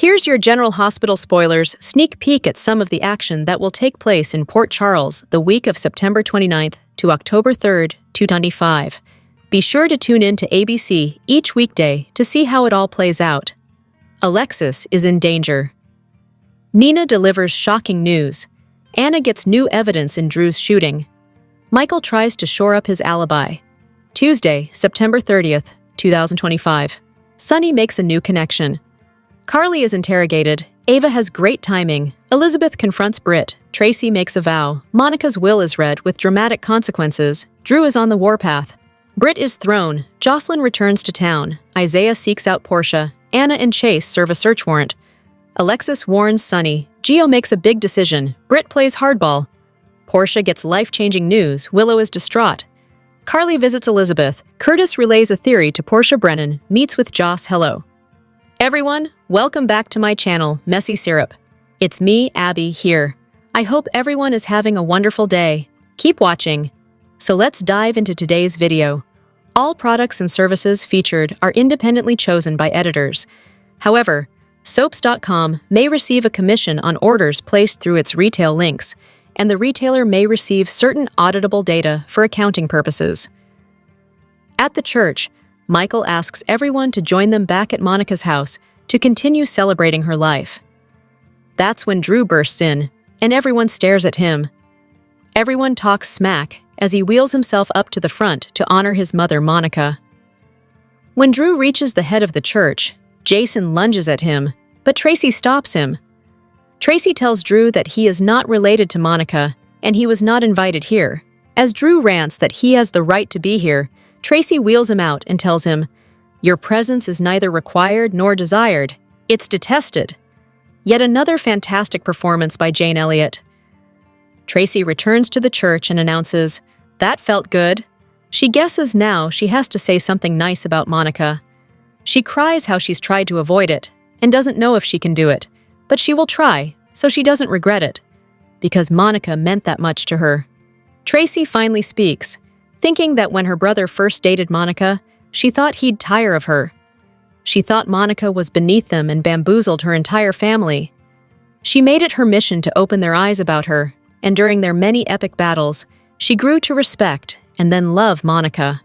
Here's your General Hospital spoilers sneak peek at some of the action that will take place in Port Charles the week of September 29th to October 3rd, 2025. Be sure to tune in to ABC each weekday to see how it all plays out. Alexis is in danger. Nina delivers shocking news. Anna gets new evidence in Drew's shooting. Michael tries to shore up his alibi. Tuesday, September 30th, 2025. Sunny makes a new connection. Carly is interrogated. Ava has great timing. Elizabeth confronts Britt. Tracy makes a vow. Monica's will is read with dramatic consequences. Drew is on the warpath. Britt is thrown. Jocelyn returns to town. Isaiah seeks out Portia. Anna and Chase serve a search warrant. Alexis warns Sunny. Gio makes a big decision. Britt plays hardball. Portia gets life-changing news. Willow is distraught. Carly visits Elizabeth. Curtis relays a theory to Portia. Brennan meets with Joss. Hello. Everyone, welcome back to my channel, Messy Syrup. It's me, Abby, here. I hope everyone is having a wonderful day. Keep watching. So let's dive into today's video. All products and services featured are independently chosen by editors. However, Soaps.com may receive a commission on orders placed through its retail links, and the retailer may receive certain auditable data for accounting purposes. At the church, Michael asks everyone to join them back at Monica's house to continue celebrating her life. That's when Drew bursts in, and everyone stares at him. Everyone talks smack as he wheels himself up to the front to honor his mother, Monica. When Drew reaches the head of the church, Jason lunges at him, but Tracy stops him. Tracy tells Drew that he is not related to Monica, and he was not invited here. As Drew rants that he has the right to be here, Tracy wheels him out and tells him, "Your presence is neither required nor desired. It's detested." Yet another fantastic performance by Jane Elliott. Tracy returns to the church and announces, "That felt good." She guesses now she has to say something nice about Monica. She cries how she's tried to avoid it and doesn't know if she can do it, but she will try, so she doesn't regret it, because Monica meant that much to her. Tracy finally speaks, thinking that when her brother first dated Monica, she thought he'd tire of her. She thought Monica was beneath them and bamboozled her entire family. She made it her mission to open their eyes about her, and during their many epic battles, she grew to respect and then love Monica.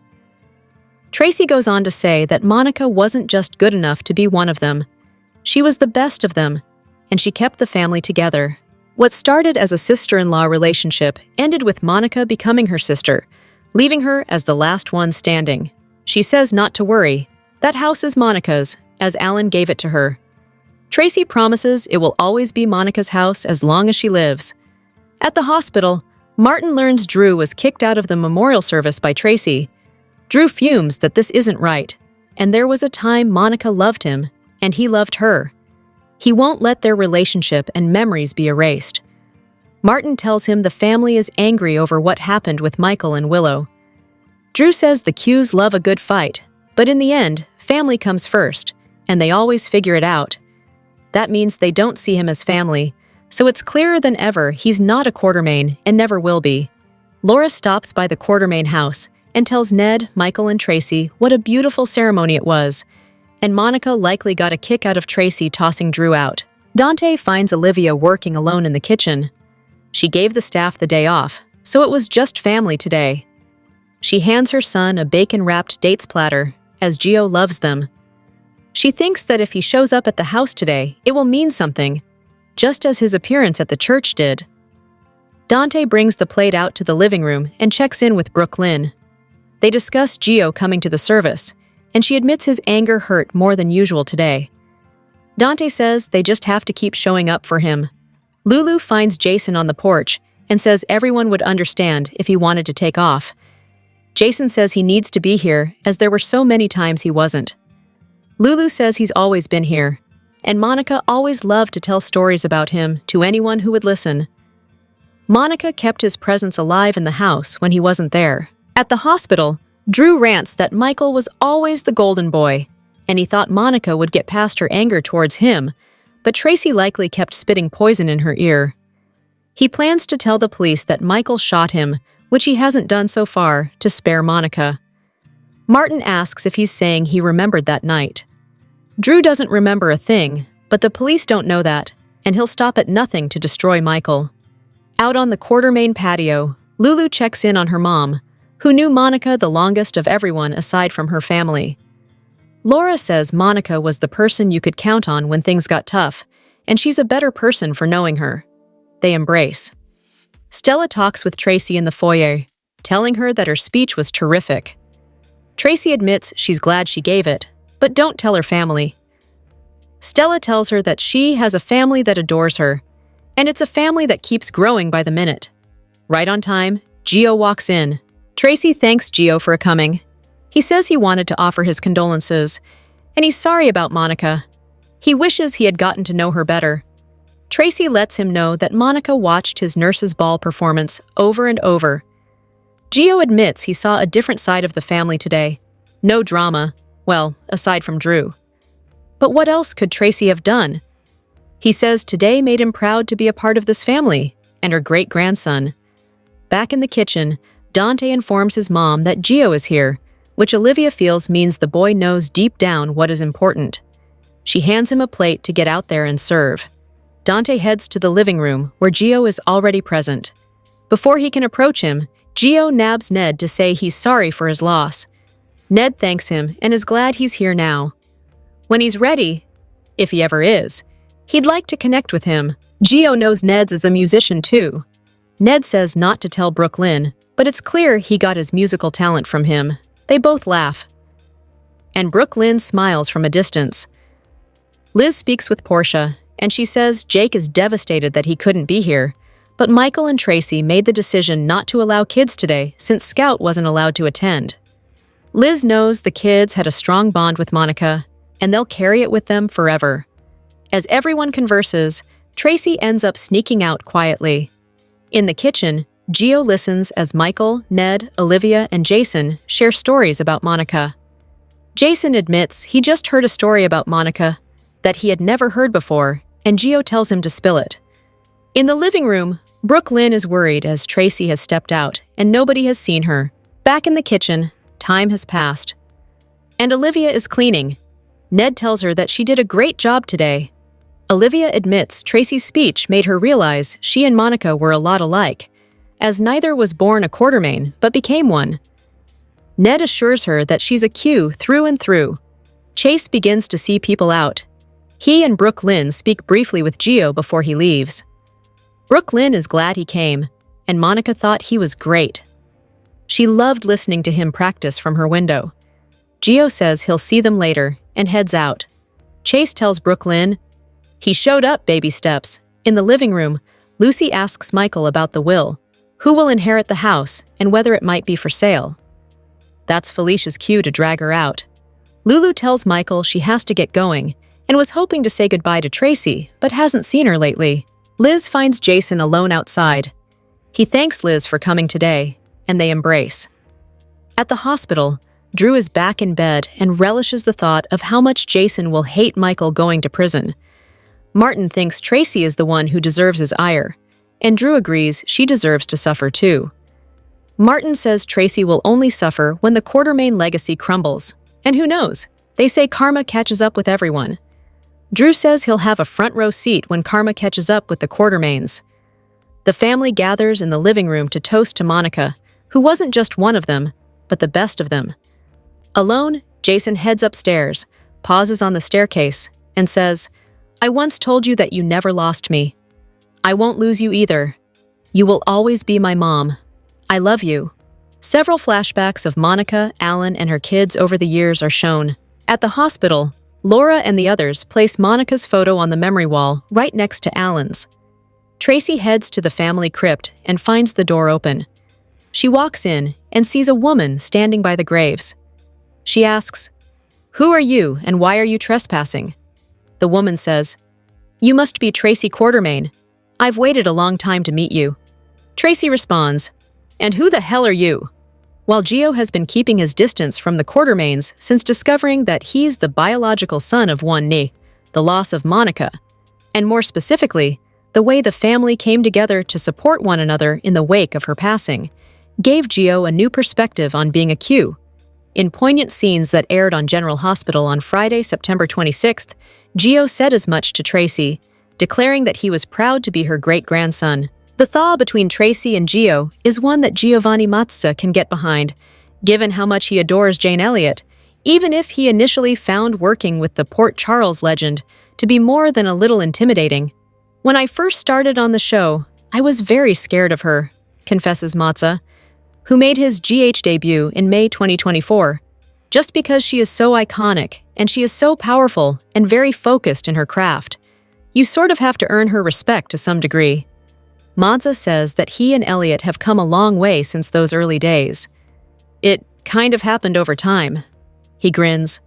Tracy goes on to say that Monica wasn't just good enough to be one of them. She was the best of them, and she kept the family together. What started as a sister-in-law relationship ended with Monica becoming her sister, leaving her as the last one standing. She says not to worry. That house is Monica's, as Alan gave it to her. Tracy promises it will always be Monica's house as long as she lives. At the hospital, Martin learns Drew was kicked out of the memorial service by Tracy. Drew fumes that this isn't right, and there was a time Monica loved him, and he loved her. He won't let their relationship and memories be erased. Martin tells him the family is angry over what happened with Michael and Willow. Drew says the Qs love a good fight, but in the end, family comes first, and they always figure it out. That means they don't see him as family, so it's clearer than ever he's not a Quartermaine and never will be. Laura stops by the Quartermaine house and tells Ned, Michael, and Tracy what a beautiful ceremony it was, and Monica likely got a kick out of Tracy tossing Drew out. Dante finds Olivia working alone in the kitchen. She gave the staff the day off, so it was just family today. She hands her son a bacon-wrapped dates platter, as Gio loves them. She thinks that if he shows up at the house today, it will mean something, just as his appearance at the church did. Dante brings the plate out to the living room and checks in with Brooklyn. They discuss Gio coming to the service, and she admits his anger hurt more than usual today. Dante says they just have to keep showing up for him. Lulu finds Jason on the porch and says everyone would understand if he wanted to take off. Jason says he needs to be here as there were so many times he wasn't. Lulu says he's always been here, and Monica always loved to tell stories about him to anyone who would listen. Monica kept his presence alive in the house when he wasn't there. At the hospital, Drew rants that Michael was always the golden boy, and he thought Monica would get past her anger towards him, but Tracy likely kept spitting poison in her ear. He plans to tell the police that Michael shot him, which he hasn't done so far, to spare Monica. Martin asks if he's saying he remembered that night. Drew doesn't remember a thing, But the police don't know that, and he'll stop at nothing to destroy Michael. Out on the Quartermain patio, Lulu checks in on her mom, who knew Monica the longest of everyone aside from her family. Laura says Monica was the person you could count on when things got tough, and she's a better person for knowing her. They embrace. Stella talks with Tracy in the foyer, telling her that her speech was terrific. Tracy admits she's glad she gave it, but don't tell her family. Stella tells her that she has a family that adores her, and it's a family that keeps growing by the minute. Right on time, Gio walks in. Tracy thanks Gio for coming. He says he wanted to offer his condolences, and he's sorry about Monica. He wishes he had gotten to know her better. Tracy lets him know that Monica watched his nurse's ball performance over and over. Gio admits he saw a different side of the family today. No drama, well, aside from Drew. But what else could Tracy have done? He says today made him proud to be a part of this family and her great-grandson. Back in the kitchen, Dante informs his mom that Gio is here, which Olivia feels means the boy knows deep down what is important. She hands him a plate to get out there and serve. Dante heads to the living room, where Gio is already present. Before he can approach him, Gio nabs Ned to say he's sorry for his loss. Ned thanks him and is glad he's here now. When he's ready, if he ever is, he'd like to connect with him. Gio knows Ned's is a musician too. Ned says not to tell Brooklyn, but it's clear he got his musical talent from him. They both laugh. And Brooklyn smiles from a distance. Liz speaks with Portia, and she says Jake is devastated that he couldn't be here, but Michael and Tracy made the decision not to allow kids today since Scout wasn't allowed to attend. Liz knows the kids had a strong bond with Monica, and they'll carry it with them forever. As everyone converses, Tracy ends up sneaking out quietly. In the kitchen, Gio listens as Michael, Ned, Olivia, and Jason share stories about Monica. Jason admits he just heard a story about Monica that he had never heard before, and Gio tells him to spill it. In the living room, Brooklyn is worried as Tracy has stepped out and nobody has seen her. Back in the kitchen, time has passed. And Olivia is cleaning. Ned tells her that she did a great job today. Olivia admits Tracy's speech made her realize she and Monica were a lot alike, as neither was born a Quartermain but became one. Ned assures her that she's a Q through and through. Chase begins to see people out. He and Brooklyn speak briefly with Gio before he leaves. Brooklyn is glad he came, and Monica thought he was great. She loved listening to him practice from her window. Gio says he'll see them later and heads out. Chase tells Brooklyn, "He showed up, baby steps." In the living room, Lucy asks Michael about the will, who will inherit the house, and whether it might be for sale. That's Felicia's cue to drag her out. Lulu tells Michael she has to get going, and was hoping to say goodbye to Tracy, but hasn't seen her lately. Liz finds Jason alone outside. He thanks Liz for coming today, and they embrace. At the hospital, Drew is back in bed and relishes the thought of how much Jason will hate Michael going to prison. Martin thinks Tracy is the one who deserves his ire, and Drew agrees she deserves to suffer too. Martin says Tracy will only suffer when the Quartermain legacy crumbles, and who knows, they say karma catches up with everyone. Drew says he'll have a front-row seat when karma catches up with the Quartermains. The family gathers in the living room to toast to Monica, who wasn't just one of them, but the best of them. Alone, Jason heads upstairs, pauses on the staircase, and says, "I once told you that you never lost me. I won't lose you either. You will always be my mom. I love you." Several flashbacks of Monica, Alan, and her kids over the years are shown. At the hospital, Laura and the others place Monica's photo on the memory wall right next to Alan's. Tracy heads to the family crypt and finds the door open. She walks in and sees a woman standing by the graves. She asks, "Who are you and why are you trespassing?" The woman says, "You must be Tracy Quartermain. I've waited a long time to meet you." Tracy responds, "And who the hell are you?" While Gio has been keeping his distance from the Quartermains since discovering that he's the biological son of one Ni, the loss of Monica, and more specifically, the way the family came together to support one another in the wake of her passing, gave Gio a new perspective on being a Q. In poignant scenes that aired on General Hospital on Friday, September 26th, Gio said as much to Tracy, declaring that he was proud to be her great-grandson. The thaw between Tracy and Gio is one that Giovanni Mazza can get behind, given how much he adores Jane Elliott, even if he initially found working with the Port Charles legend to be more than a little intimidating. When I first started on the show, I was very scared of her, confesses Mazza, who made his GH debut in May 2024, just because she is so iconic and she is so powerful and very focused in her craft. You sort of have to earn her respect to some degree. Mazza says that he and Elliott have come a long way since those early days. It kind of happened over time. He grins.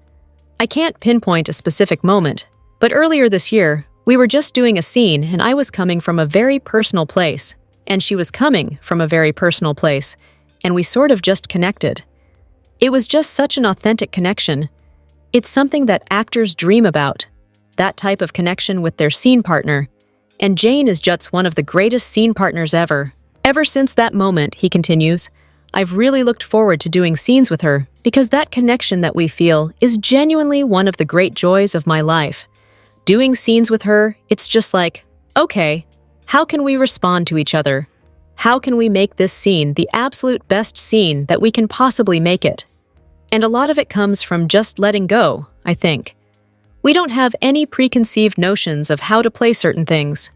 I can't pinpoint a specific moment, but earlier this year, we were just doing a scene and I was coming from a very personal place, and she was coming from a very personal place, and we sort of just connected. It was just such an authentic connection. It's something that actors dream about, that type of connection with their scene partner, and Jane is just one of the greatest scene partners ever. Ever since that moment, he continues, I've really looked forward to doing scenes with her because that connection that we feel is genuinely one of the great joys of my life. Doing scenes with her, it's just like, okay, how can we respond to each other? How can we make this scene the absolute best scene that we can possibly make it? And a lot of it comes from just letting go, I think. We don't have any preconceived notions of how to play certain things.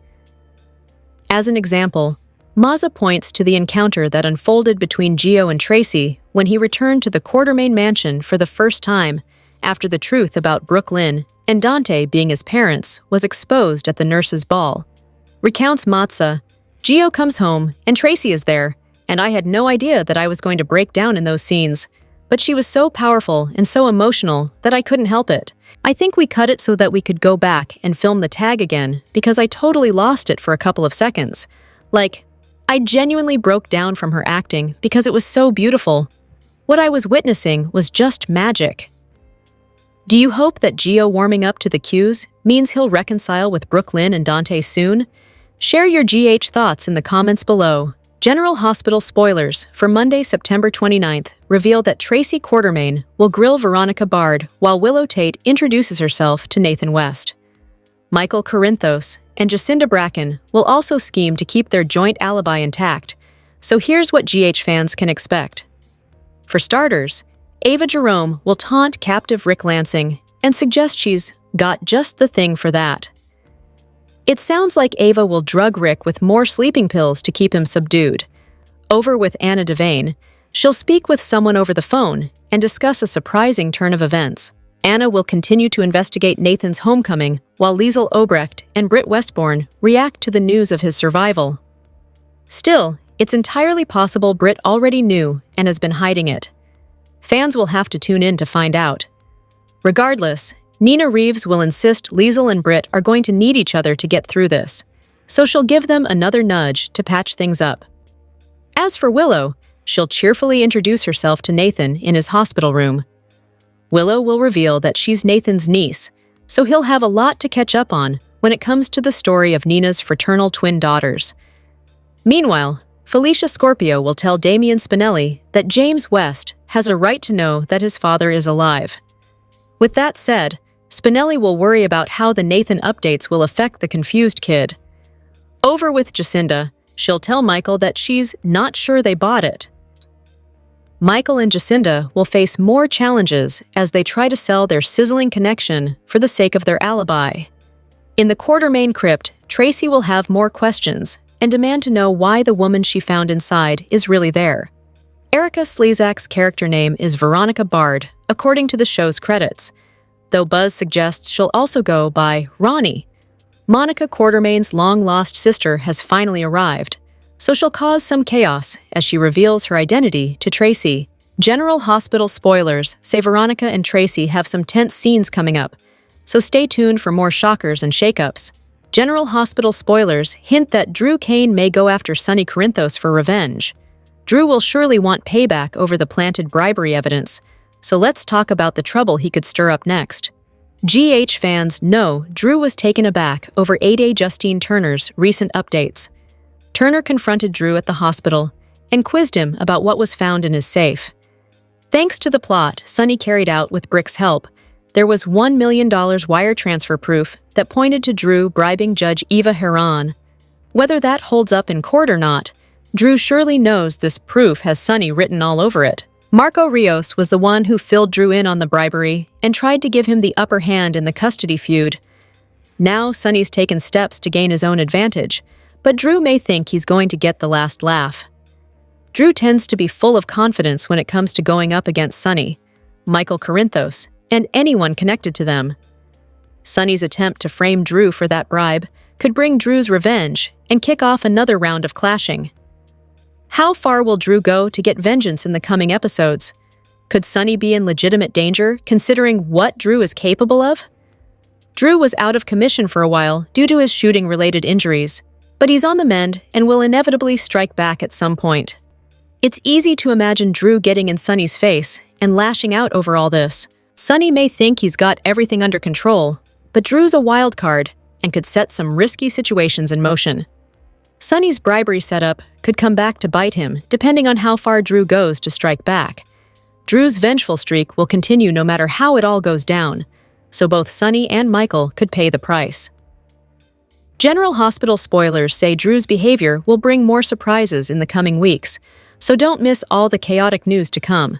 As an example, Mazza points to the encounter that unfolded between Gio and Tracy when he returned to the Quartermain mansion for the first time after the truth about Brooklyn and Dante being his parents was exposed at the nurses' ball. Recounts Mazza, Gio comes home and Tracy is there, and I had no idea that I was going to break down in those scenes, but she was so powerful and so emotional that I couldn't help it. I think we cut it so that we could go back and film the tag again because I totally lost it for a couple of seconds. Like, I genuinely broke down from her acting because it was so beautiful. What I was witnessing was just magic. Do you hope that Gio warming up to the cues means he'll reconcile with Brooklyn and Dante soon? Share your GH thoughts in the comments below. General Hospital spoilers for Monday, September 29th reveal that Tracy Quartermain will grill Veronica Bard while Willow Tate introduces herself to Nathan West. Michael Corinthos and Jacinda Bracken will also scheme to keep their joint alibi intact, so here's what GH fans can expect. For starters, Ava Jerome will taunt captive Rick Lansing and suggest she's got just the thing for that. It sounds like Ava will drug Rick with more sleeping pills to keep him subdued. Over with Anna Devane, she'll speak with someone over the phone and discuss a surprising turn of events. Anna will continue to investigate Nathan's homecoming while Liesl Obrecht and Britt Westbourne react to the news of his survival. Still, it's entirely possible Britt already knew and has been hiding it. Fans will have to tune in to find out. Regardless, Nina Reeves will insist Liesl and Britt are going to need each other to get through this, so she'll give them another nudge to patch things up. As for Willow, she'll cheerfully introduce herself to Nathan in his hospital room. Willow will reveal that she's Nathan's niece, so he'll have a lot to catch up on when it comes to the story of Nina's fraternal twin daughters. Meanwhile, Felicia Scorpio will tell Damian Spinelli that James West has a right to know that his father is alive. With that said, Spinelli will worry about how the Nathan updates will affect the confused kid. Over with Jacinda, she'll tell Michael that she's not sure they bought it. Michael and Jacinda will face more challenges as they try to sell their sizzling connection for the sake of their alibi. In the Quartermain crypt, Tracy will have more questions and demand to know why the woman she found inside is really there. Erica Slezak's character name is Veronica Bard, according to the show's credits, though Buzz suggests she'll also go by Ronnie. Monica Quartermain's long-lost sister has finally arrived, so she'll cause some chaos as she reveals her identity to Tracy. General Hospital spoilers say Veronica and Tracy have some tense scenes coming up, so stay tuned for more shockers and shakeups. General Hospital spoilers hint that Drew Kane may go after Sonny Corinthos for revenge. Drew will surely want payback over the planted bribery evidence, so let's talk about the trouble he could stir up next. GH fans know Drew was taken aback over 8A Justine Turner's recent updates. Turner confronted Drew at the hospital and quizzed him about what was found in his safe. Thanks to the plot Sonny carried out with Brick's help, there was $1 million wire transfer proof that pointed to Drew bribing Judge Eva Heron. Whether that holds up in court or not, Drew surely knows this proof has Sonny written all over it. Marco Rios was the one who filled Drew in on the bribery and tried to give him the upper hand in the custody feud. Now Sonny's taken steps to gain his own advantage, but Drew may think he's going to get the last laugh. Drew tends to be full of confidence when it comes to going up against Sonny, Michael Corinthos, and anyone connected to them. Sonny's attempt to frame Drew for that bribe could bring Drew's revenge and kick off another round of clashing. How far will Drew go to get vengeance in the coming episodes? Could Sonny be in legitimate danger, considering what Drew is capable of? Drew was out of commission for a while due to his shooting-related injuries, but he's on the mend and will inevitably strike back at some point. It's easy to imagine Drew getting in Sonny's face and lashing out over all this. Sonny may think he's got everything under control, but Drew's a wild card and could set some risky situations in motion. Sonny's bribery setup could come back to bite him, depending on how far Drew goes to strike back. Drew's vengeful streak will continue no matter how it all goes down, so both Sonny and Michael could pay the price. General Hospital spoilers say Drew's behavior will bring more surprises in the coming weeks, so don't miss all the chaotic news to come.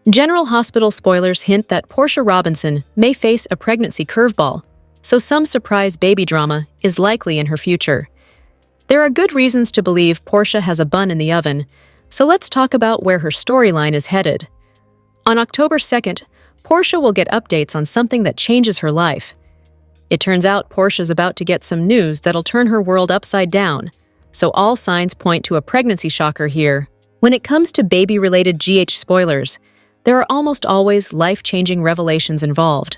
General Hospital spoilers hint that Portia Robinson may face a pregnancy curveball, so some surprise baby drama is likely in her future. There are good reasons to believe Portia has a bun in the oven, so let's talk about where her storyline is headed. On October 2nd, Portia will get updates on something that changes her life. It turns out Portia's about to get some news that'll turn her world upside down, so all signs point to a pregnancy shocker here. When it comes to baby-related GH spoilers, there are almost always life-changing revelations involved.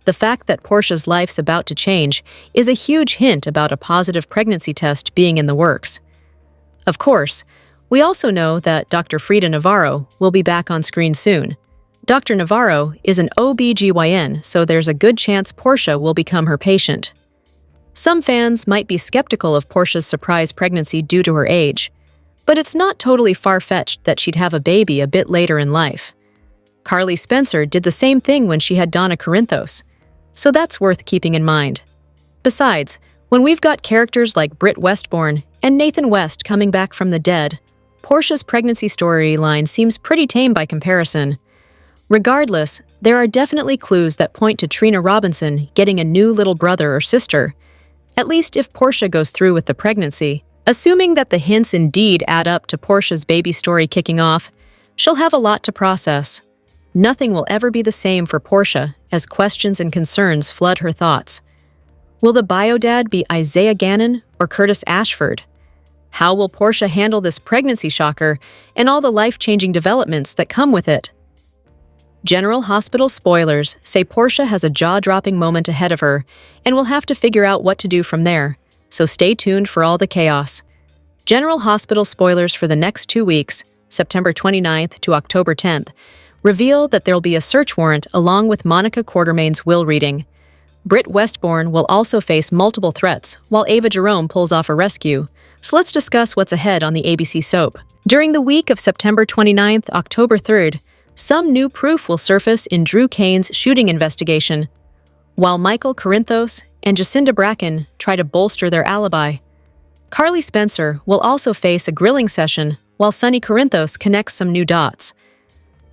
The fact that Portia's life's about to change is a huge hint about a positive pregnancy test being in the works. Of course, we also know that Dr. Frida Navarro will be back on screen soon. Dr. Navarro is an OB/GYN, so there's a good chance Portia will become her patient. Some fans might be skeptical of Portia's surprise pregnancy due to her age, but it's not totally far-fetched that she'd have a baby a bit later in life. Carly Spencer did the same thing when she had Donna Corinthos, so that's worth keeping in mind. Besides, when we've got characters like Britt Westbourne and Nathan West coming back from the dead, Portia's pregnancy storyline seems pretty tame by comparison. Regardless, there are definitely clues that point to Trina Robinson getting a new little brother or sister, at least if Portia goes through with the pregnancy. Assuming that the hints indeed add up to Portia's baby story kicking off, she'll have a lot to process. Nothing will ever be the same for Portia as questions and concerns flood her thoughts. Will the bio-dad be Isaiah Gannon or Curtis Ashford? How will Portia handle this pregnancy shocker and all the life-changing developments that come with it? General Hospital spoilers say Portia has a jaw-dropping moment ahead of her and will have to figure out what to do from there, so stay tuned for all the chaos. General Hospital spoilers for the next 2 weeks, September 29th to October 10th, reveal that there'll be a search warrant along with Monica Quartermain's will reading. Britt Westbourne will also face multiple threats, while Ava Jerome pulls off a rescue. So let's discuss what's ahead on the ABC soap. During the week of September 29th, October 3rd, some new proof will surface in Drew Kane's shooting investigation, while Michael Corinthos and Jacinda Bracken try to bolster their alibi. Carly Spencer will also face a grilling session, while Sonny Corinthos connects some new dots.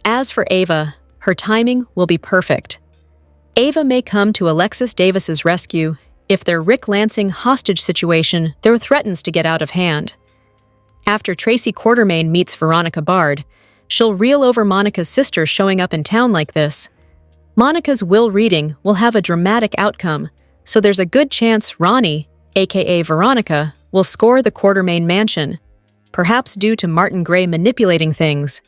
As for Ava, her timing will be perfect. Ava may come to Alexis Davis's rescue if their Rick Lansing hostage situation there threatens to get out of hand. After Tracy Quartermain meets Veronica Bard, she'll reel over Monica's sister showing up in town like this. Monica's will reading will have a dramatic outcome, so there's a good chance Ronnie, aka Veronica, will score the Quartermain mansion, perhaps due to Martin Gray manipulating things.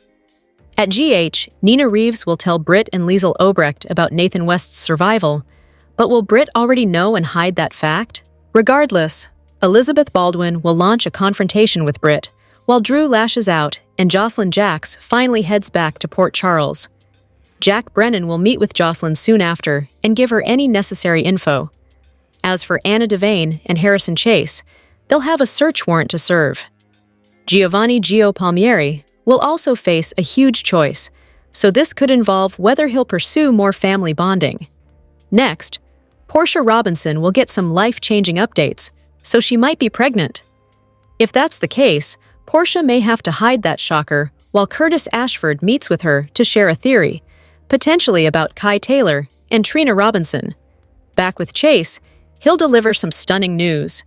At GH, Nina Reeves will tell Britt and Liesl Obrecht about Nathan West's survival, but will Britt already know and hide that fact? Regardless, Elizabeth Baldwin will launch a confrontation with Britt, while Drew lashes out and Jocelyn Jacks finally heads back to Port Charles. Jack Brennan will meet with Jocelyn soon after and give her any necessary info. As for Anna Devane and Harrison Chase, they'll have a search warrant to serve. Giovanni Gio Palmieri will also face a huge choice, so this could involve whether he'll pursue more family bonding. Next, Portia Robinson will get some life-changing updates, so she might be pregnant. If that's the case, Portia may have to hide that shocker while Curtis Ashford meets with her to share a theory, potentially about Kai Taylor and Trina Robinson. Back with Chase, he'll deliver some stunning news.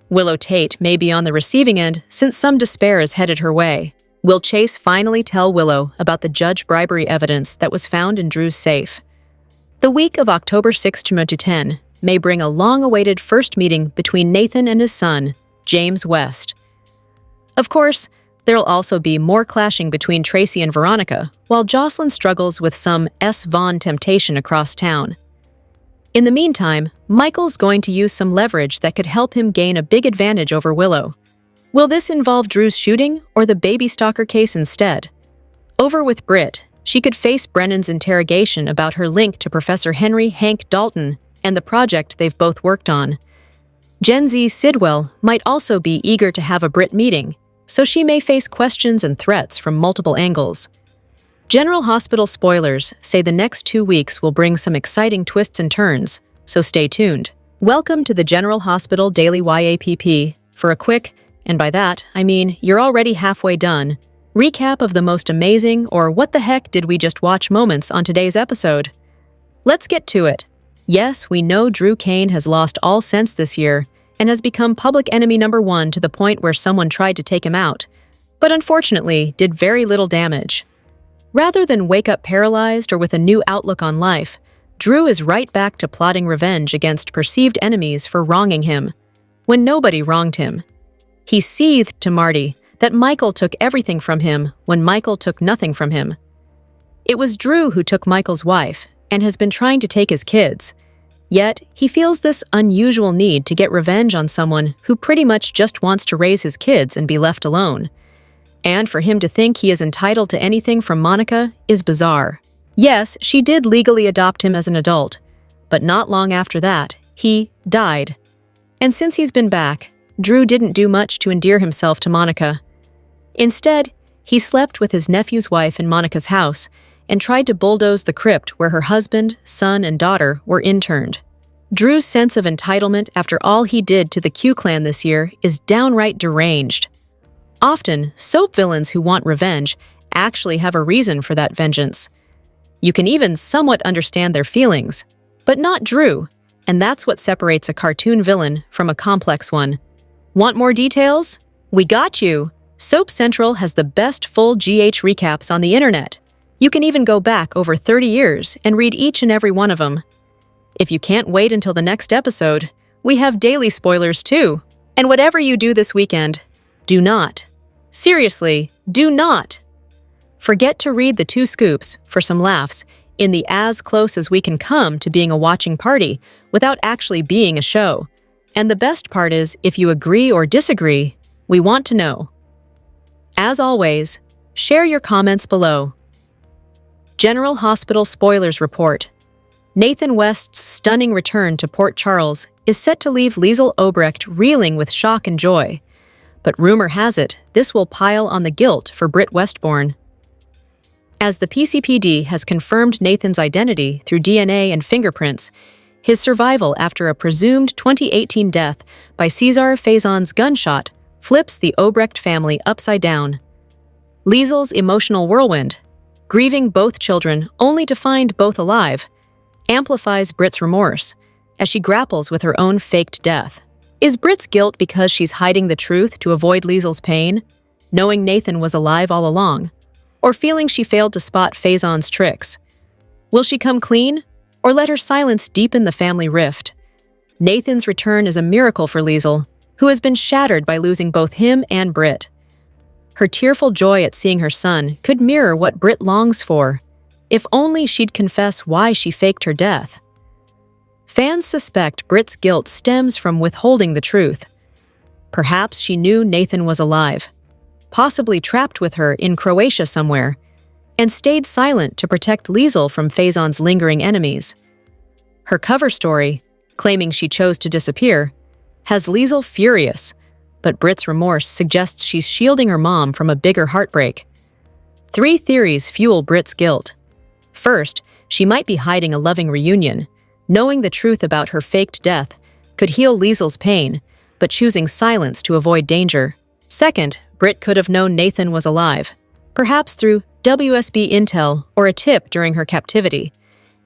Willow Tate may be on the receiving end since some despair is headed her way. Will Chase finally tell Willow about the judge bribery evidence that was found in Drew's safe? The week of October 6 to 10 may bring a long-awaited first meeting between Nathan and his son, James West. Of course, there'll also be more clashing between Tracy and Veronica, while Jocelyn struggles with some S. Vaughn temptation across town. In the meantime, Michael's going to use some leverage that could help him gain a big advantage over Willow. Will this involve Drew's shooting or the baby stalker case instead? Over with Britt, she could face Brennan's interrogation about her link to Professor Henry Hank Dalton and the project they've both worked on. Gen Z Sidwell might also be eager to have a Britt meeting, so she may face questions and threats from multiple angles. General Hospital spoilers say the next 2 weeks will bring some exciting twists and turns, so stay tuned. Welcome to the General Hospital Daily YAPP for a quick, and by that, I mean you're already halfway done, recap of the most amazing or what the heck did we just watch moments on today's episode. Let's get to it. Yes, we know Drew Kane has lost all sense this year and has become public enemy number 1 to the point where someone tried to take him out, but unfortunately did very little damage. Rather than wake up paralyzed or with a new outlook on life, Drew is right back to plotting revenge against perceived enemies for wronging him, when nobody wronged him. He seethed to Marty that Michael took everything from him when Michael took nothing from him. It was Drew who took Michael's wife and has been trying to take his kids. Yet, he feels this unusual need to get revenge on someone who pretty much just wants to raise his kids and be left alone. And for him to think he is entitled to anything from Monica is bizarre. Yes, she did legally adopt him as an adult, but not long after that, he died. And since he's been back, Drew didn't do much to endear himself to Monica. Instead, he slept with his nephew's wife in Monica's house and tried to bulldoze the crypt where her husband, son, and daughter were interned. Drew's sense of entitlement after all he did to the Q clan this year is downright deranged. Often, soap villains who want revenge actually have a reason for that vengeance. You can even somewhat understand their feelings, but not Drew, and that's what separates a cartoon villain from a complex one. Want more details? We got you! Soap Central has the best full GH recaps on the internet. You can even go back over 30 years and read each and every one of them. If you can't wait until the next episode, we have daily spoilers too. And whatever you do this weekend, do not. Seriously, do not. Forget to read the 2 scoops for some laughs in the as close as we can come to being a watching party without actually being a show. And the best part is, if you agree or disagree, we want to know. As always, share your comments below. General Hospital Spoilers Report. Nathan West's stunning return to Port Charles is set to leave Liesl Obrecht reeling with shock and joy. But rumor has it, this will pile on the guilt for Britt Westbourne. As the PCPD has confirmed Nathan's identity through DNA and fingerprints, his survival after a presumed 2018 death by Cesar Faison's gunshot flips the Obrecht family upside down. Liesl's emotional whirlwind, grieving both children only to find both alive, amplifies Britt's remorse as she grapples with her own faked death. Is Britt's guilt because she's hiding the truth to avoid Liesl's pain, knowing Nathan was alive all along, or feeling she failed to spot Faison's tricks? Will she come clean, or let her silence deepen the family rift? Nathan's return is a miracle for Liesl, who has been shattered by losing both him and Britt. Her tearful joy at seeing her son could mirror what Britt longs for, if only she'd confess why she faked her death. Fans suspect Britt's guilt stems from withholding the truth. Perhaps she knew Nathan was alive, possibly trapped with her in Croatia somewhere, and stayed silent to protect Liesl from Faison's lingering enemies. Her cover story, claiming she chose to disappear, has Liesl furious, but Britt's remorse suggests she's shielding her mom from a bigger heartbreak. Three theories fuel Britt's guilt. First, she might be hiding a loving reunion. Knowing the truth about her faked death could heal Liesel's pain, but choosing silence to avoid danger. Second, Britt could have known Nathan was alive, perhaps through WSB intel or a tip during her captivity,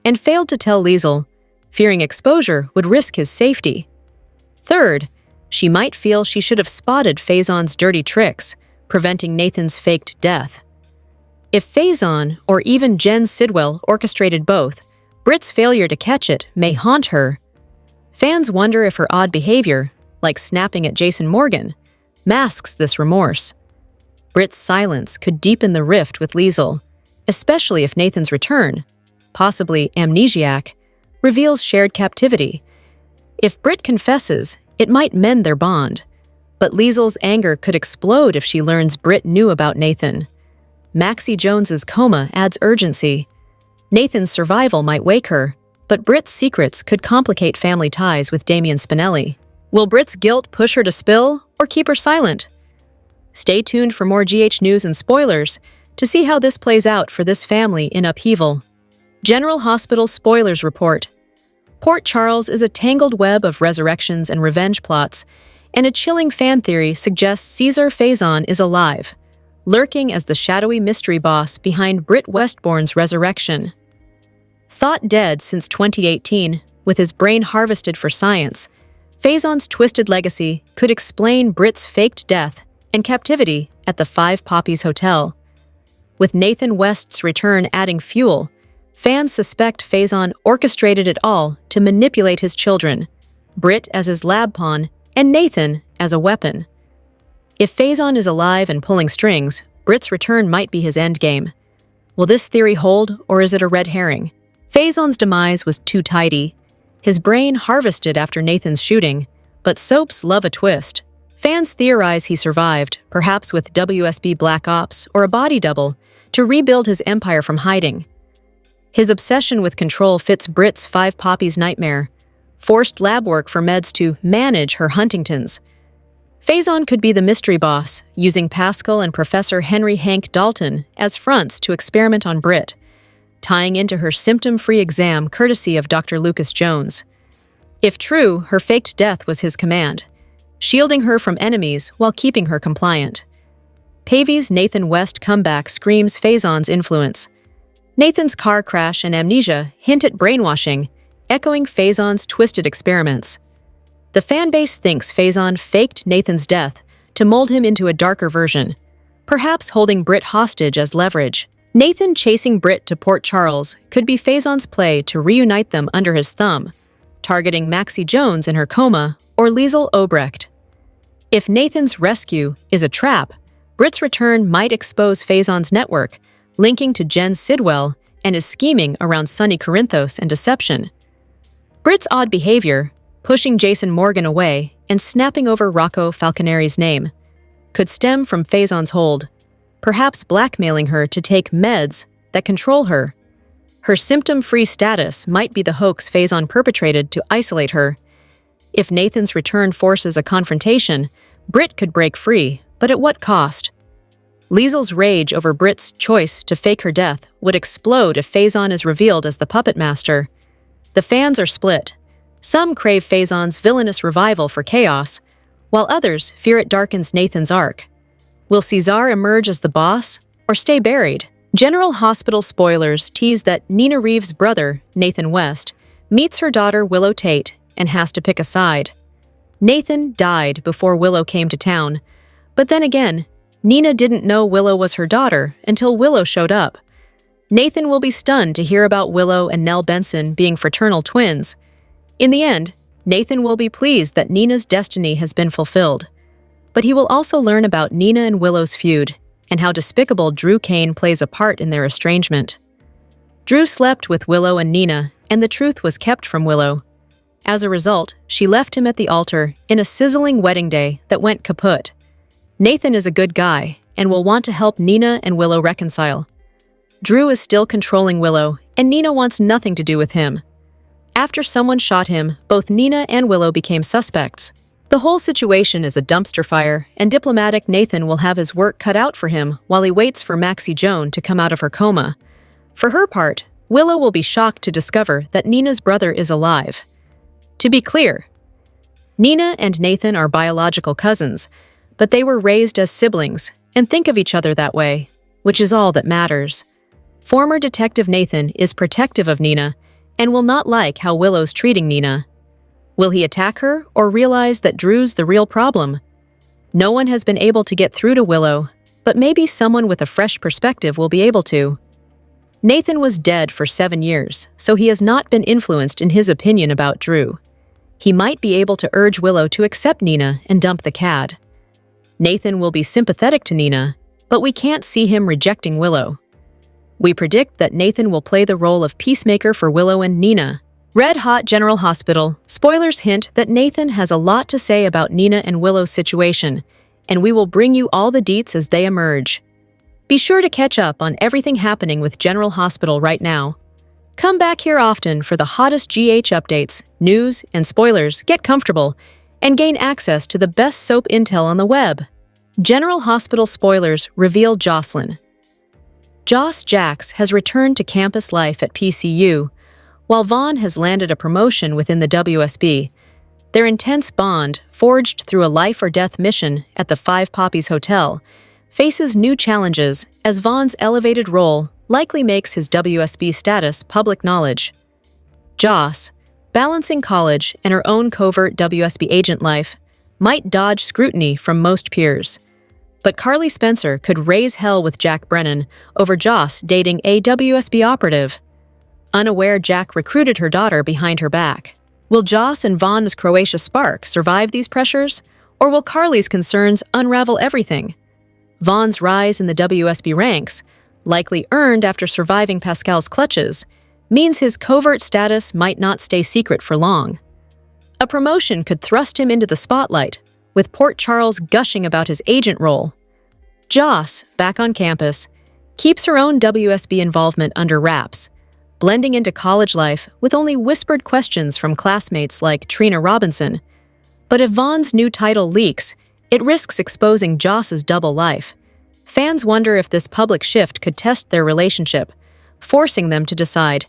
and failed to tell Liesel, fearing exposure would risk his safety. Third, she might feel she should have spotted Faison's dirty tricks, preventing Nathan's faked death. If Faison or even Jen Sidwell orchestrated both, Britt's failure to catch it may haunt her. Fans wonder if her odd behavior, like snapping at Jason Morgan, masks this remorse. Britt's silence could deepen the rift with Liesel, especially if Nathan's return, possibly amnesiac, reveals shared captivity. If Britt confesses, it might mend their bond, but Liesel's anger could explode if she learns Britt knew about Nathan. Maxie Jones's coma adds urgency. Nathan's survival might wake her, but Britt's secrets could complicate family ties with Damian Spinelli. Will Britt's guilt push her to spill or keep her silent? Stay tuned for more GH news and spoilers to see how this plays out for this family in upheaval. General Hospital Spoilers Report. Port Charles is a tangled web of resurrections and revenge plots, and a chilling fan theory suggests Caesar Faison is alive, lurking as the shadowy mystery boss behind Britt Westbourne's resurrection. Thought dead since 2018, with his brain harvested for science, Faison's twisted legacy could explain Britt's faked death and captivity at the Five Poppies Hotel. With Nathan West's return adding fuel, fans suspect Faison orchestrated it all to manipulate his children, Britt as his lab pawn and Nathan as a weapon. If Faison is alive and pulling strings, Britt's return might be his endgame. Will this theory hold, or is it a red herring? Faison's demise was too tidy. His brain harvested after Nathan's shooting, but soaps love a twist. Fans theorize he survived, perhaps with WSB Black Ops or a body double, to rebuild his empire from hiding. His obsession with control fits Britt's Five Poppies nightmare, forced lab work for meds to manage her Huntingtons. Faison could be the mystery boss, using Pascal and Professor Henry Hank Dalton as fronts to experiment on Britt, tying into her symptom-free exam courtesy of Dr. Lucas Jones. If true, her faked death was his command, shielding her from enemies while keeping her compliant. Pavy's Nathan West comeback screams Faison's influence. Nathan's car crash and amnesia hint at brainwashing, echoing Faison's twisted experiments. The fanbase thinks Faison faked Nathan's death to mold him into a darker version, perhaps holding Britt hostage as leverage. Nathan chasing Britt to Port Charles could be Faison's play to reunite them under his thumb, targeting Maxie Jones in her coma or Liesel Obrecht. If Nathan's rescue is a trap, Britt's return might expose Faison's network, linking to Jen Sidwell and his scheming around Sonny Corinthos and deception. Britt's odd behavior, pushing Jason Morgan away and snapping over Rocco Falconeri's name, could stem from Faison's hold, perhaps blackmailing her to take meds that control her. Her symptom-free status might be the hoax Faison perpetrated to isolate her. If Nathan's return forces a confrontation, Britt could break free, but at what cost? Liesel's rage over Britt's choice to fake her death would explode if Faison is revealed as the puppet master. The fans are split. Some crave Faison's villainous revival for chaos, while others fear it darkens Nathan's arc. Will Caesar emerge as the boss, or stay buried? General Hospital spoilers tease that Nina Reeves' brother, Nathan West, meets her daughter Willow Tate and has to pick a side. Nathan died before Willow came to town, but then again, Nina didn't know Willow was her daughter until Willow showed up. Nathan will be stunned to hear about Willow and Nell Benson being fraternal twins. In the end, Nathan will be pleased that Nina's destiny has been fulfilled. But he will also learn about Nina and Willow's feud, and how despicable Drew Kane plays a part in their estrangement. Drew slept with Willow and Nina, and the truth was kept from Willow. As a result, she left him at the altar in a sizzling wedding day that went kaput. Nathan is a good guy, and will want to help Nina and Willow reconcile. Drew is still controlling Willow, and Nina wants nothing to do with him. After someone shot him, both Nina and Willow became suspects. The whole situation is a dumpster fire, and diplomatic Nathan will have his work cut out for him while he waits for Maxie Joan to come out of her coma. For her part, Willow will be shocked to discover that Nina's brother is alive. To be clear, Nina and Nathan are biological cousins, but they were raised as siblings and think of each other that way, which is all that matters. Former Detective Nathan is protective of Nina and will not like how Willow's treating Nina. Will he attack her or realize that Drew's the real problem? No one has been able to get through to Willow, but maybe someone with a fresh perspective will be able to. Nathan was dead for 7 years, so he has not been influenced in his opinion about Drew. He might be able to urge Willow to accept Nina and dump the cad. Nathan will be sympathetic to Nina, but we can't see him rejecting Willow. We predict that Nathan will play the role of peacemaker for Willow and Nina. Red Hot General Hospital. Spoilers hint that Nathan has a lot to say about Nina and Willow's situation, and we will bring you all the deets as they emerge. Be sure to catch up on everything happening with General Hospital right now. Come back here often for the hottest GH updates, news, and spoilers. Get comfortable and gain access to the best soap intel on the web. General Hospital spoilers reveal Jocelyn. Joss Jax has returned to campus life at PCU, while Vaughn has landed a promotion within the WSB. Their intense bond, forged through a life-or-death mission at the Five Poppies Hotel, faces new challenges as Vaughn's elevated role likely makes his WSB status public knowledge. Joss, balancing college and her own covert WSB agent life, might dodge scrutiny from most peers. But Carly Spencer could raise hell with Jack Brennan over Joss dating a WSB operative. Unaware Jack recruited her daughter behind her back. Will Joss and Vaughn's Croatia spark survive these pressures, or will Carly's concerns unravel everything? Vaughn's rise in the WSB ranks, likely earned after surviving Pascal's clutches, means his covert status might not stay secret for long. A promotion could thrust him into the spotlight, with Port Charles gushing about his agent role. Joss, back on campus, keeps her own WSB involvement under wraps, blending into college life with only whispered questions from classmates like Trina Robinson. But if Vaughn's new title leaks, it risks exposing Joss's double life. Fans wonder if this public shift could test their relationship, forcing them to decide,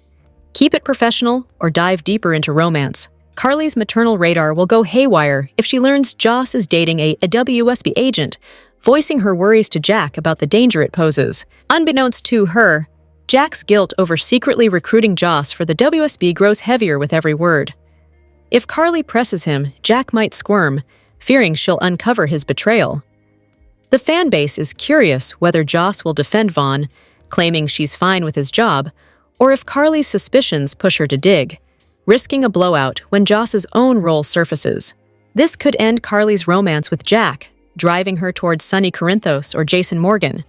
keep it professional or dive deeper into romance. Carly's maternal radar will go haywire if she learns Joss is dating a WSB agent, voicing her worries to Jack about the danger it poses. Unbeknownst to her, Jack's guilt over secretly recruiting Joss for the WSB grows heavier with every word. If Carly presses him, Jack might squirm, fearing she'll uncover his betrayal. The fan base is curious whether Joss will defend Vaughn, claiming she's fine with his job, or if Carly's suspicions push her to dig, risking a blowout when Joss's own role surfaces. This could end Carly's romance with Jack, driving her towards Sonny Corinthos or Jason Morgan.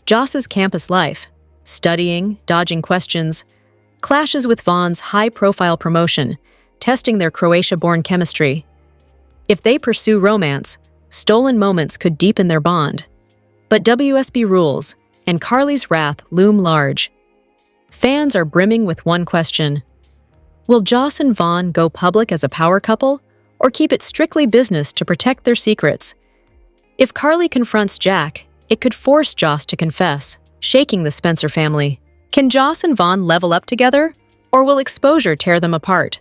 Joss's campus life, studying, dodging questions, clashes with Vaughn's high-profile promotion, testing their Croatia-born chemistry. If they pursue romance, stolen moments could deepen their bond. But WSB rules, and Carly's wrath loom large. Fans are brimming with one question. Will Joss and Vaughn go public as a power couple, or keep it strictly business to protect their secrets? If Carly confronts Jack, it could force Joss to confess, shaking the Spencer family. Can Joss and Vaughn level up together, or will exposure tear them apart?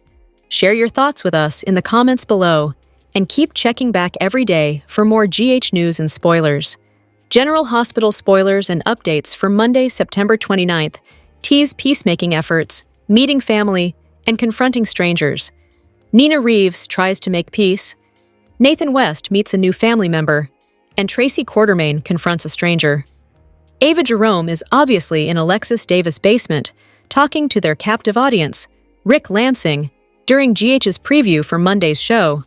Share your thoughts with us in the comments below, and keep checking back every day for more GH news and spoilers. General Hospital spoilers and updates for Monday, September 29th tease peacemaking efforts, meeting family, and confronting strangers. Nina Reeves tries to make peace. Nathan West meets a new family member, and Tracy Quartermain confronts a stranger. Ava Jerome is obviously in Alexis Davis' basement, talking to their captive audience, Rick Lansing, during GH's preview for Monday's show.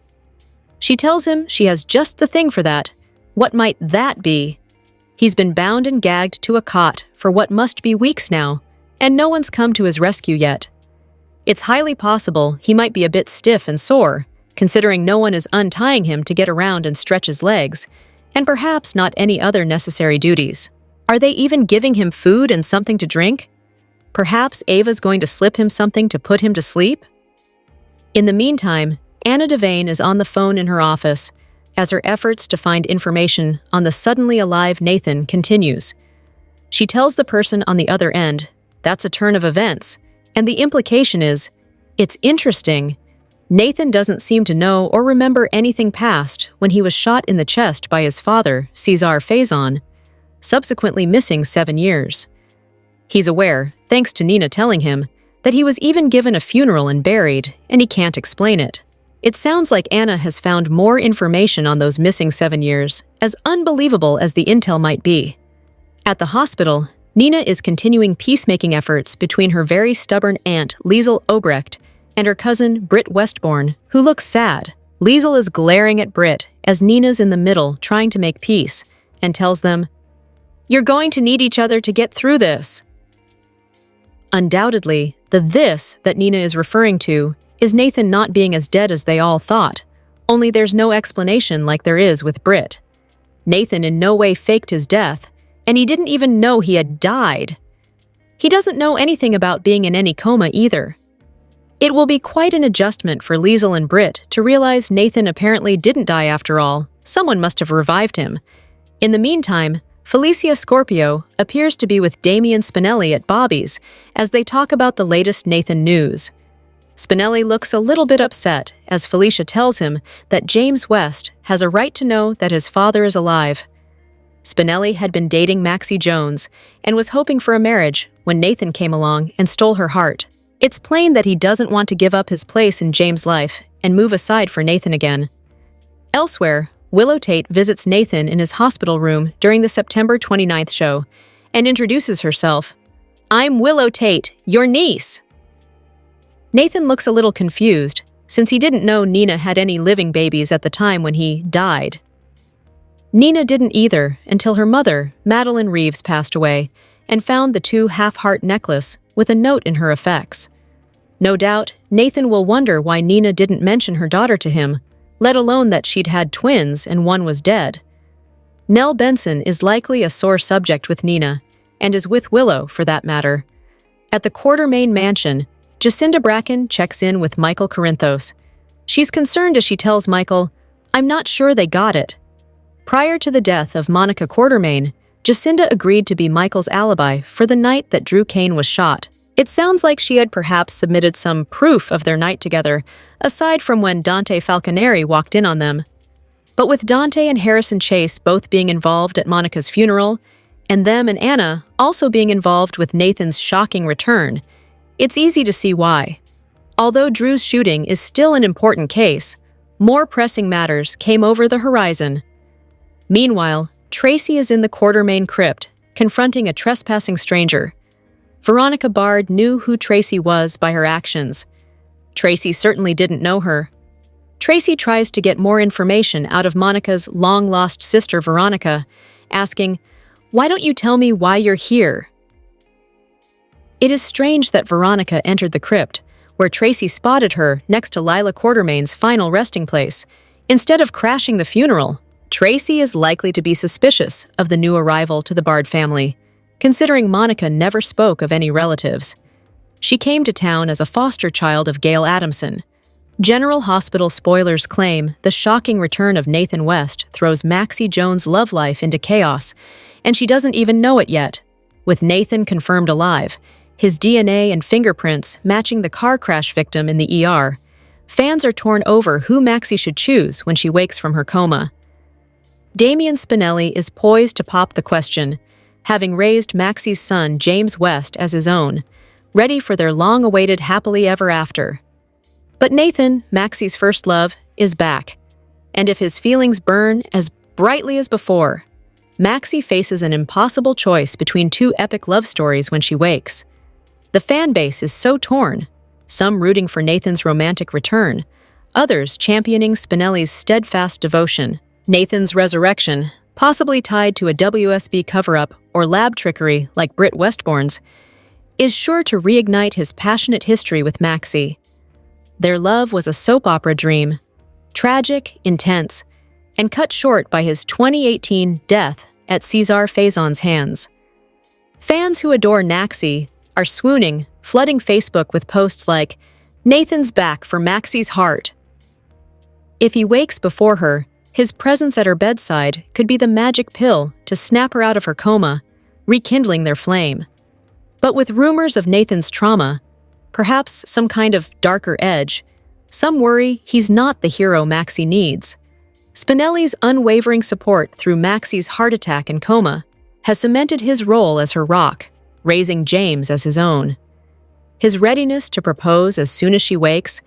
She tells him she has just the thing for that. What might that be? He's been bound and gagged to a cot for what must be weeks now, and no one's come to his rescue yet. It's highly possible he might be a bit stiff and sore, considering no one is untying him to get around and stretch his legs, and perhaps not any other necessary duties. Are they even giving him food and something to drink? Perhaps Ava's going to slip him something to put him to sleep? In the meantime, Anna Devane is on the phone in her office as her efforts to find information on the suddenly alive Nathan continues. She tells the person on the other end, that's a turn of events, and the implication is, it's interesting. Nathan doesn't seem to know or remember anything past when he was shot in the chest by his father, Cesar Faison, subsequently missing 7 years. He's aware, thanks to Nina telling him, that he was even given a funeral and buried, and he can't explain it. It sounds like Anna has found more information on those missing 7 years, as unbelievable as the intel might be. At the hospital, Nina is continuing peacemaking efforts between her very stubborn aunt, Liesl Obrecht, and her cousin, Britt Westbourne, who looks sad. Liesl is glaring at Britt as Nina's in the middle trying to make peace, and tells them, "You're going to need each other to get through this." Undoubtedly, the "this" that Nina is referring to is Nathan not being as dead as they all thought, only there's no explanation like there is with Britt. Nathan in no way faked his death, and he didn't even know he had died. He doesn't know anything about being in any coma either. It will be quite an adjustment for Liesl and Britt to realize Nathan apparently didn't die after all. Someone must have revived him. In the meantime, Felicia Scorpio appears to be with Damian Spinelli at Bobby's as they talk about the latest Nathan news. Spinelli looks a little bit upset as Felicia tells him that James West has a right to know that his father is alive. Spinelli had been dating Maxie Jones and was hoping for a marriage when Nathan came along and stole her heart. It's plain that he doesn't want to give up his place in James' life and move aside for Nathan again. Elsewhere, Willow Tate visits Nathan in his hospital room during the September 29th show and introduces herself. "I'm Willow Tate, your niece." Nathan looks a little confused, since he didn't know Nina had any living babies at the time when he died. Nina didn't either until her mother, Madeline Reeves, passed away and found the 2 half-heart necklace with a note in her effects. No doubt, Nathan will wonder why Nina didn't mention her daughter to him, let alone that she'd had twins and one was dead. Nell Benson is likely a sore subject with Nina, and is with Willow for that matter. At the Quartermain mansion, Jacinda Bracken checks in with Michael Corinthos. She's concerned as she tells Michael, "I'm not sure they got it." Prior to the death of Monica Quartermain, Jacinda agreed to be Michael's alibi for the night that Drew Kane was shot. It sounds like she had perhaps submitted some proof of their night together, aside from when Dante Falconeri walked in on them. But with Dante and Harrison Chase both being involved at Monica's funeral, and them and Anna also being involved with Nathan's shocking return, it's easy to see why. Although Drew's shooting is still an important case, more pressing matters came over the horizon. Meanwhile, Tracy is in the Quartermain crypt, confronting a trespassing stranger. Veronica Bard knew who Tracy was by her actions. Tracy certainly didn't know her. Tracy tries to get more information out of Monica's long-lost sister Veronica, asking, "Why don't you tell me why you're here?" It is strange that Veronica entered the crypt, where Tracy spotted her next to Lila Quartermain's final resting place, instead of crashing the funeral. Tracy is likely to be suspicious of the new arrival to the Bard family, considering Monica never spoke of any relatives. She came to town as a foster child of Gail Adamson. General Hospital spoilers claim the shocking return of Nathan West throws Maxie Jones' love life into chaos, and she doesn't even know it yet. With Nathan confirmed alive, his DNA and fingerprints matching the car crash victim in the ER, fans are torn over who Maxie should choose when she wakes from her coma. Damian Spinelli is poised to pop the question, having raised Maxie's son James West as his own, ready for their long-awaited happily ever after. But Nathan, Maxie's first love, is back, and if his feelings burn as brightly as before, Maxie faces an impossible choice between 2 epic love stories when she wakes. The fan base is so torn, some rooting for Nathan's romantic return, others championing Spinelli's steadfast devotion. Nathan's resurrection, possibly tied to a WSB cover-up or lab trickery like Britt Westbourne's, is sure to reignite his passionate history with Maxie. Their love was a soap opera dream, tragic, intense, and cut short by his 2018 death at Cesar Faison's hands. Fans who adore Maxie are swooning, flooding Facebook with posts like, "Nathan's back for Maxie's heart." If he wakes before her, his presence at her bedside could be the magic pill to snap her out of her coma, rekindling their flame. But with rumors of Nathan's trauma, perhaps some kind of darker edge, some worry he's not the hero Maxie needs. Spinelli's unwavering support through Maxie's heart attack and coma has cemented his role as her rock, raising James as his own. His readiness to propose as soon as she wakes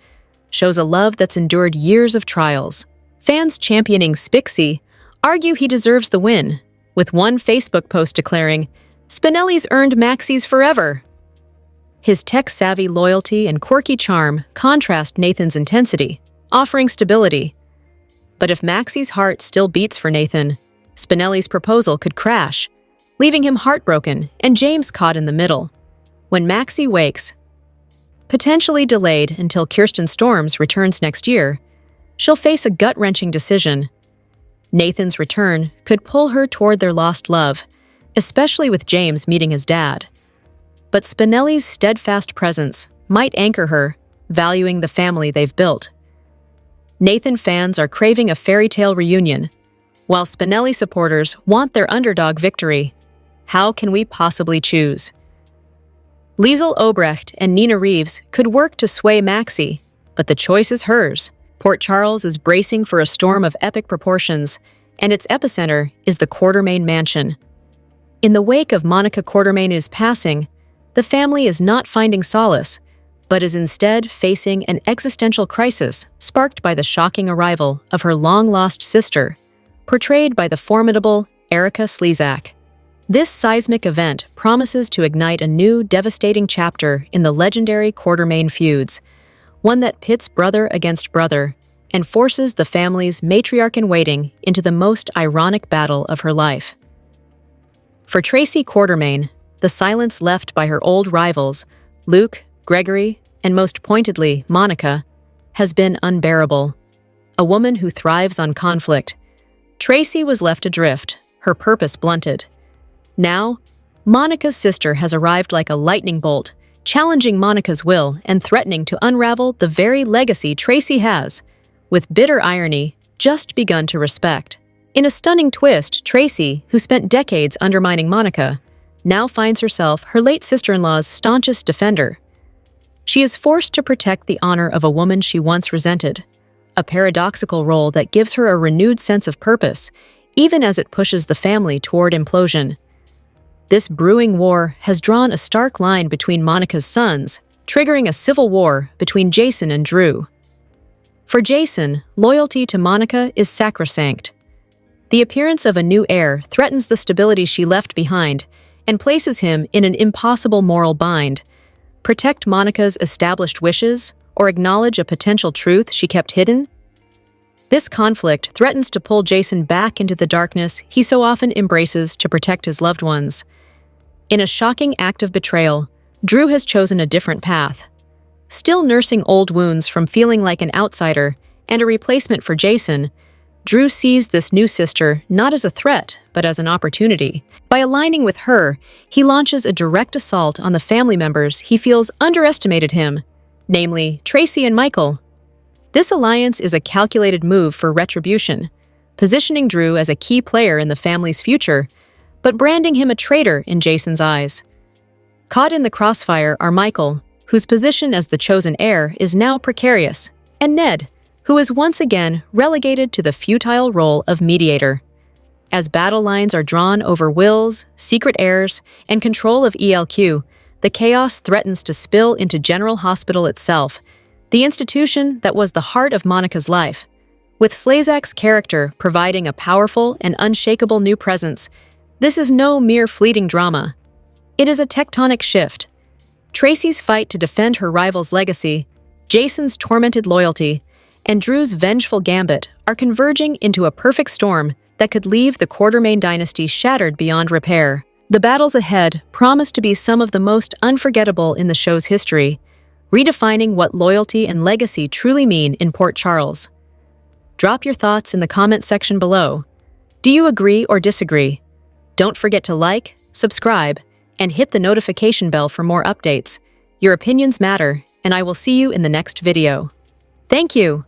shows a love that's endured years of trials. Fans championing Spixie argue he deserves the win, with one Facebook post declaring, "Spinelli's earned Maxie's forever." His tech-savvy loyalty and quirky charm contrast Nathan's intensity, offering stability. But if Maxie's heart still beats for Nathan, Spinelli's proposal could crash, leaving him heartbroken and James caught in the middle. When Maxie wakes, potentially delayed until Kirsten Storms returns next year, she'll face a gut-wrenching decision. Nathan's return could pull her toward their lost love, especially with James meeting his dad. But Spinelli's steadfast presence might anchor her, valuing the family they've built. Nathan fans are craving a fairy tale reunion, while Spinelli supporters want their underdog victory. How can we possibly choose? Liesl Obrecht and Nina Reeves could work to sway Maxie, but the choice is hers. Port Charles is bracing for a storm of epic proportions, and its epicenter is the Quartermaine mansion. In the wake of Monica Quartermaine's passing, the family is not finding solace, but is instead facing an existential crisis sparked by the shocking arrival of her long-lost sister, portrayed by the formidable Erica Slezak. This seismic event promises to ignite a new, devastating chapter in the legendary Quartermaine feuds, one that pits brother against brother and forces the family's matriarch-in-waiting into the most ironic battle of her life. For Tracy Quartermaine, the silence left by her old rivals, Luke, Gregory, and most pointedly, Monica, has been unbearable. A woman who thrives on conflict, Tracy was left adrift, her purpose blunted. Now, Monica's sister has arrived like a lightning bolt, challenging Monica's will and threatening to unravel the very legacy Tracy has, with bitter irony, just begun to respect. In a stunning twist, Tracy, who spent decades undermining Monica, now finds herself her late sister-in-law's staunchest defender. She is forced to protect the honor of a woman she once resented, a paradoxical role that gives her a renewed sense of purpose, even as it pushes the family toward implosion. This brewing war has drawn a stark line between Monica's sons, triggering a civil war between Jason and Drew. For Jason, loyalty to Monica is sacrosanct. The appearance of a new heir threatens the stability she left behind and places him in an impossible moral bind. Protect Monica's established wishes or acknowledge a potential truth she kept hidden? This conflict threatens to pull Jason back into the darkness he so often embraces to protect his loved ones. In a shocking act of betrayal, Drew has chosen a different path. Still nursing old wounds from feeling like an outsider and a replacement for Jason, Drew sees this new sister not as a threat, but as an opportunity. By aligning with her, he launches a direct assault on the family members he feels underestimated him, namely Tracy and Michael. This alliance is a calculated move for retribution, positioning Drew as a key player in the family's future, but branding him a traitor in Jason's eyes. Caught in the crossfire are Michael, whose position as the chosen heir is now precarious, and Ned, who is once again relegated to the futile role of mediator. As battle lines are drawn over wills, secret heirs, and control of ELQ, the chaos threatens to spill into General Hospital itself, the institution that was the heart of Monica's life. With Slezak's character providing a powerful and unshakable new presence, this is no mere fleeting drama. It is a tectonic shift. Tracy's fight to defend her rival's legacy, Jason's tormented loyalty, and Drew's vengeful gambit are converging into a perfect storm that could leave the Quartermaine dynasty shattered beyond repair. The battles ahead promise to be some of the most unforgettable in the show's history, redefining what loyalty and legacy truly mean in Port Charles. Drop your thoughts in the comment section below. Do you agree or disagree? Don't forget to like, subscribe, and hit the notification bell for more updates. Your opinions matter, and I will see you in the next video. Thank you!